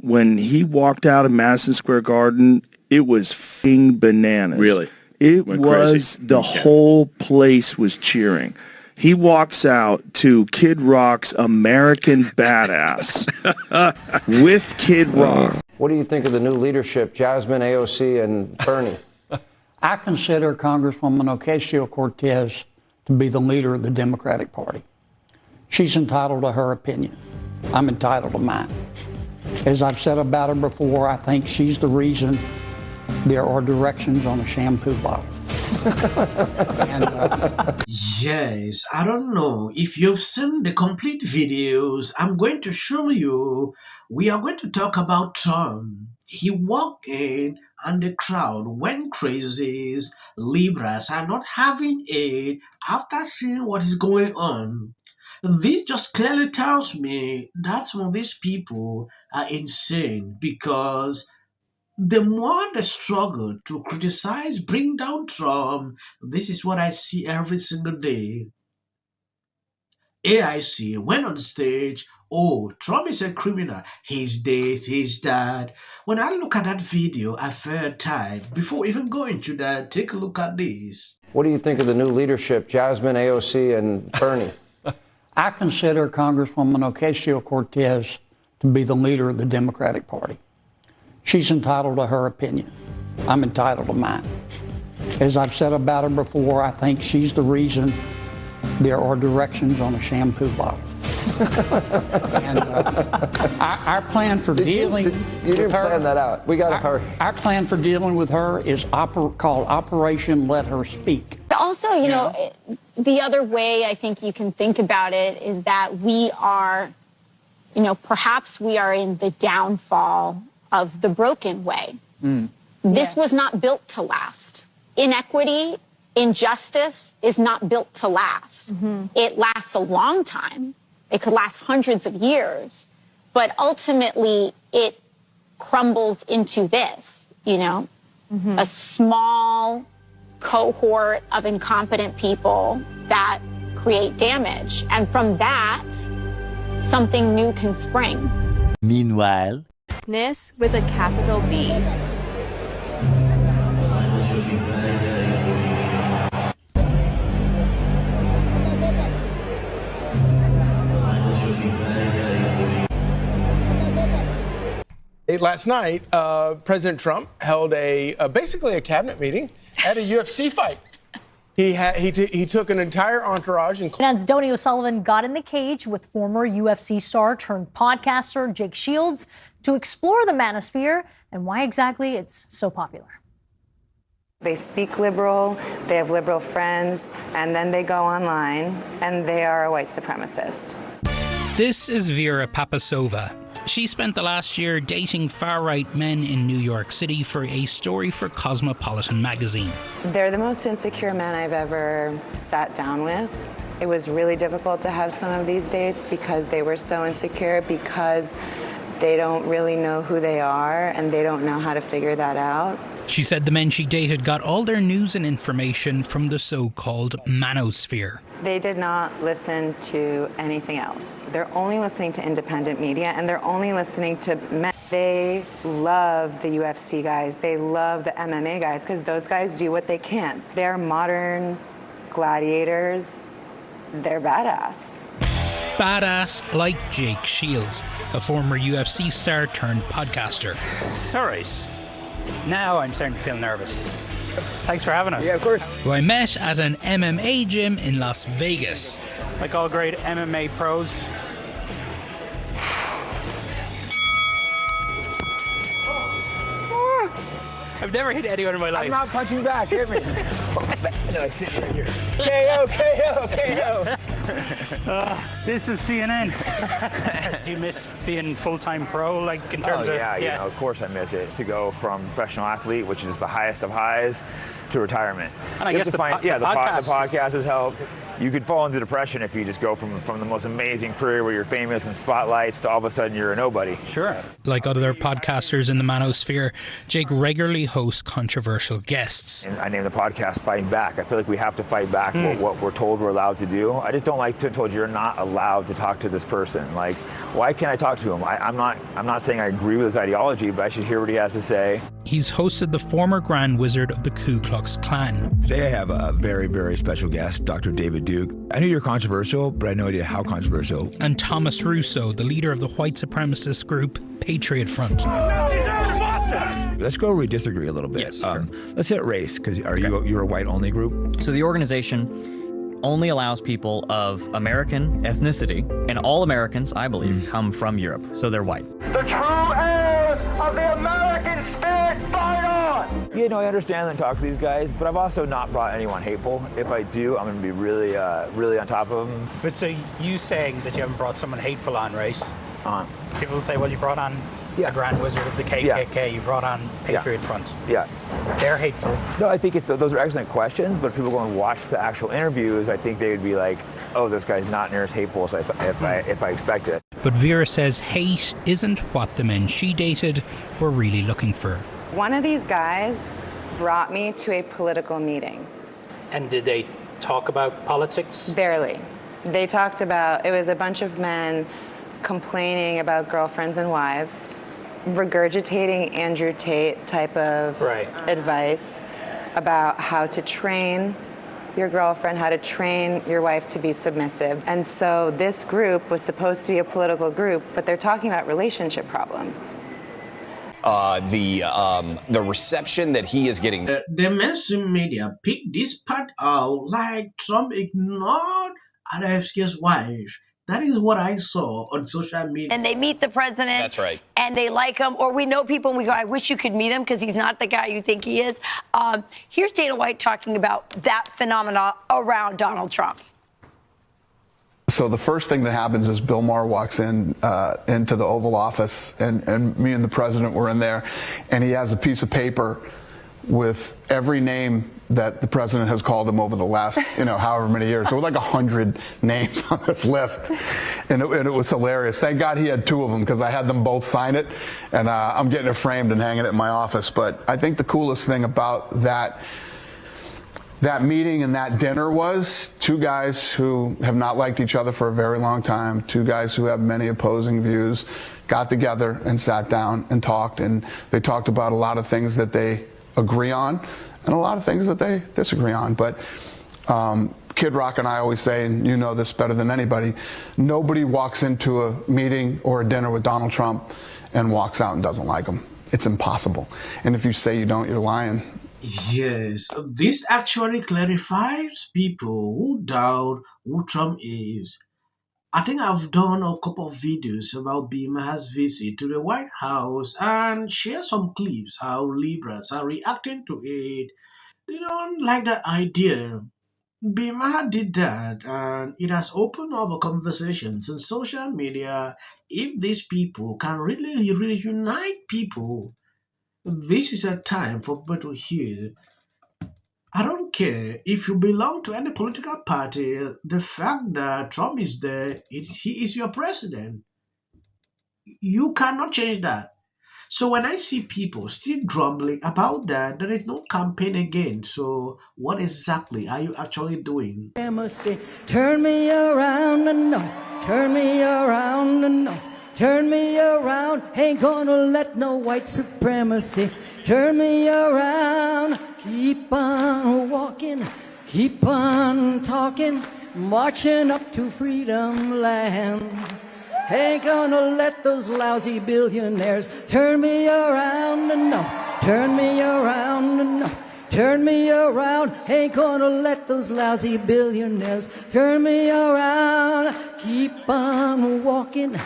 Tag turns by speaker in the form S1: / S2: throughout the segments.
S1: when he walked out of Madison Square Garden, it was f***ing bananas.
S2: Really?
S1: It was, the whole place was cheering. He walks out to Kid Rock's American Badass with Kid Rock.
S3: What do you think of the new leadership, Jasmine, AOC, and Bernie?
S4: I consider Congresswoman Ocasio-Cortez to be the leader of the Democratic Party. She's entitled to her opinion. I'm entitled to mine. As I've said about her before, I think she's the reason there are directions on a shampoo bottle.
S5: Yes, I don't know if you've seen the complete videos. I'm going to show you. We are going to talk about Trump. He walked in and the crowd went crazy. Libras are not having it after seeing what is going on. This just clearly tells me that some of these people are insane, because the more they struggle to criticize, bring down Trump, this is what I see every single day. AIC went on stage, oh, Trump is a criminal, he's this, he's that. When I look at that video, I felt tired. Before even going to that, take a look at this.
S3: What do you think of the new leadership, Jasmine, AOC, and Bernie?
S4: I consider Congresswoman Ocasio-Cortez to be the leader of the Democratic Party. She's entitled to her opinion. I'm entitled to mine. As I've said about her before, I think she's the reason there are directions on a shampoo bottle. And our plan for dealing with her...
S3: You didn't plan that out. We got to hurry.
S4: Our plan for dealing with her is called Operation Let Her Speak.
S6: Also, you know, the other way I think you can think about it is that we are, you know, perhaps we are in the downfall of the broken way. This was not built to last. Inequity, injustice is not built to last. It lasts a long time. It could last hundreds of years, but ultimately it crumbles into this, you know, a small cohort of incompetent people that create damage. And from that, something new can spring.
S7: Meanwhile,
S8: with a capital B.
S9: Last night, President Trump held basically a cabinet meeting at a UFC fight. He took an entire entourage.
S10: CNN's Donnie O'Sullivan got in the cage with former UFC star turned podcaster Jake Shields to explore the manosphere and why exactly it's so popular.
S11: They speak liberal, they have liberal friends, and then they go online and they are a white supremacist.
S12: This is Vera Papasova. She spent the last year dating far-right men in New York City for a story for Cosmopolitan magazine.
S11: They're the most insecure men I've ever sat down with. It was really difficult to have some of these dates because they were so insecure, because they don't really know who they are and they don't know how to figure that out.
S12: She said the men she dated got all their news and information from the so-called manosphere.
S11: They did not listen to anything else. They're only listening to independent media, and they're only listening to men. They love the UFC guys. They love the MMA guys because those guys do what they can. They're modern gladiators. They're badass.
S12: Badass like Jake Shields, a former UFC star turned podcaster.
S13: Sorry. Now I'm starting to feel nervous. Thanks for having us.
S9: Yeah, of course.
S12: Who I met at an MMA gym in Las Vegas.
S13: Like all great MMA pros. I've never hit anyone in my life.
S9: I'm not punching back. Hit me. No, I sit right here. KO.
S13: This is CNN. Do you miss being full-time pro, like in terms of?
S14: Yeah, you know, of course I miss it. To go from professional athlete, which is the highest of highs, to retirement.
S13: And I guess the
S14: podcast has helped. You could fall into depression if you just go from the most amazing career where you're famous and spotlights to all of a sudden you're a nobody.
S13: Sure.
S12: Like other podcasters in the manosphere, Jake regularly hosts controversial guests.
S14: And I named the podcast Fighting Back. I feel like we have to fight back what we're told we're allowed to do. I just don't don't like to told you're not allowed to talk to this person. Like, why can't I talk to him? I'm not saying I agree with his ideology, but I should hear what he has to say.
S12: He's hosted the former Grand Wizard of the Ku Klux Klan.
S2: Today I have a very, very special guest, Dr. David Duke. I knew you're controversial, but I had no idea how controversial.
S12: And Thomas Russo, the leader of the white supremacist group Patriot Front.
S2: Let's go where we disagree a little bit.
S7: Yes,
S2: let's hit race, because you're a white-only group?
S7: So the organization only allows people of American ethnicity, and all Americans, I believe, come from Europe, so they're white.
S15: The true heirs of the American spirit fight on!
S14: Yeah, no, I understand and talk to these guys, but I've also not brought anyone hateful. If I do, I'm going to be really, really on top of them.
S13: But so you saying that you haven't brought someone hateful on, right? People will say, well, you brought on a Grand Wizard of the KKK, you brought on Patriot Front.
S14: Yeah.
S13: They're hateful.
S14: No, I think those are excellent questions, but if people go and watch the actual interviews, I think they would be like, oh, this guy's not near as hateful as if I expect it.
S12: But Vera says hate isn't what the men she dated were really looking for.
S11: One of these guys brought me to a political meeting.
S13: And did they talk about politics?
S11: Barely. They talked about, it was a bunch of men complaining about girlfriends and wives, regurgitating Andrew Tate type of advice about how to train your girlfriend, how to train your wife to be submissive. And so this group was supposed to be a political group, but they're talking about relationship problems.
S16: The reception that he is getting.
S5: The mainstream media picked this part out like Trump ignored RFK's wife. That is what I saw on social media.
S17: And they meet the president.
S16: That's right.
S17: And they like him. Or we know people and we go, I wish you could meet him because he's not the guy you think he is. Here's Dana White talking about that phenomena around Donald Trump.
S18: So the first thing that happens is Bill Maher walks in into the Oval Office, and me and the president were in there, and he has a piece of paper with every name that the president has called him over the last, however many years. There were like 100 names on this list, and it was hilarious. Thank God he had two of them, because I had them both sign it, and I'm getting it framed and hanging it in my office. But I think the coolest thing about that meeting and that dinner was two guys who have not liked each other for a very long time, two guys who have many opposing views, got together and sat down and talked, and they talked about a lot of things that they agree on and a lot of things that they disagree on. But Kid Rock and I always say, and you know this better than anybody, nobody walks into a meeting or a dinner with Donald Trump and walks out and doesn't like him. It's impossible. And if you say you don't, you're lying.
S5: Yes, this actually clarifies people who doubt who Trump is. I think I've done a couple of videos about Bima's visit to the White House and share some clips how liberals are reacting to it. They don't like that idea. Bima did that, and it has opened up a conversation on social media. If these people can really unite people, this is a time for people to hear. I don't care if you belong to any political party, the fact that Trump is there, he is your president. You cannot change that. So when I see people still grumbling about that, there is no campaign again. So what exactly are you actually doing?
S19: Turn me around and no, turn me around and no, turn me around, ain't gonna let no white supremacy turn me around. Keep on walking, keep on talking, marching up to freedom land. Ain't gonna let those lousy billionaires turn me around and no, turn me around and no, turn me around. Ain't gonna let those lousy billionaires turn me around. Keep on walking,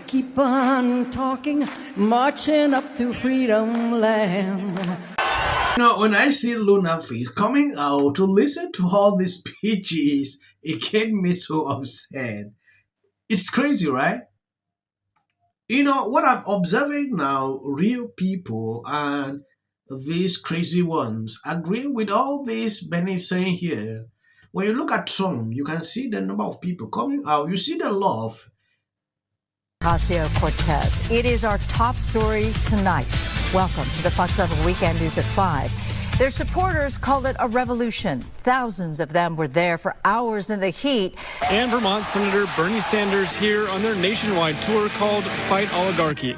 S19: keep on talking, marching up to freedom land.
S5: When I see Luna Fish coming out to listen to all these speeches, it gets me so upset. It's crazy, right? What I'm observing now, real people and these crazy ones agreeing with all this Benny saying here. When you look at Trump, you can see the number of people coming out. You see the love.
S20: Ocasio-Cortez. It is our top story tonight. Welcome to the Fox 7 Weekend News at 5. Their supporters called it a revolution. Thousands of them were there for hours in the heat.
S21: And Vermont Senator Bernie Sanders here on their nationwide tour called Fight Oligarchy.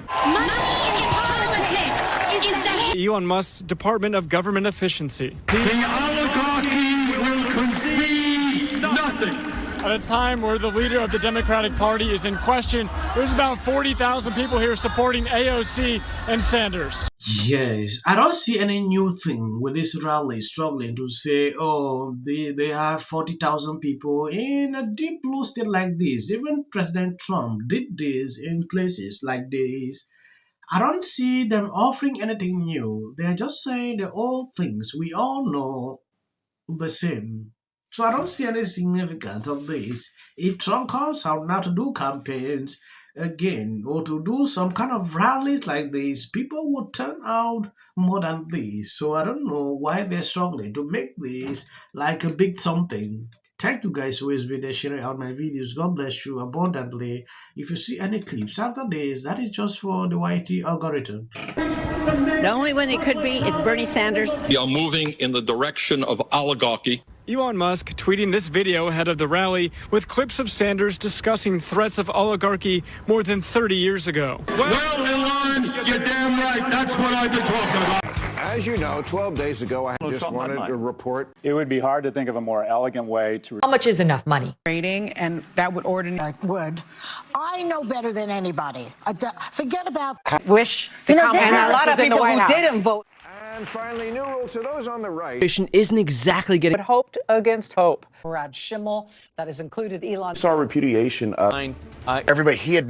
S21: Elon Musk's Department of Government Efficiency.
S15: The oligarchy will concede nothing.
S21: At a time where the leader of the Democratic Party is in question, there's about 40,000 people here supporting AOC and Sanders.
S5: Yes, I don't see any new thing with this rally struggling to say, oh, they have 40,000 people in a deep blue state like this. Even President Trump did this in places like this. I don't see them offering anything new. They're just saying the old things we all know the same. So I don't see any significance of this. If Trump comes out now to do campaigns again or to do some kind of rallies like this, people would turn out more than this. So I don't know why they're struggling to make this like a big something. Thank you guys who has been there sharing out my videos. God bless you abundantly. If you see any clips after this, that is just for the YT algorithm.
S22: The only one it could be is Bernie Sanders.
S23: We are moving in the direction of oligarchy.
S21: Elon Musk tweeting this video ahead of the rally with clips of Sanders discussing threats of oligarchy more than 30 years ago.
S15: Well, Elon, you're damn right. That's what I've been talking about.
S24: As you know, 12 days ago, I just wanted to report.
S25: It would be hard to think of a more elegant way to...
S26: How much is enough money?
S27: Rating, and that would would. I know better than anybody. Forget about...
S22: Wish.
S27: And
S22: a lot of people who didn't vote.
S24: And finally, new rule to those on the right.
S28: Isn't exactly getting...
S27: Hoped against hope. Brad Schimmel, that has included Elon.
S24: Saw repudiation of... Everybody, he had...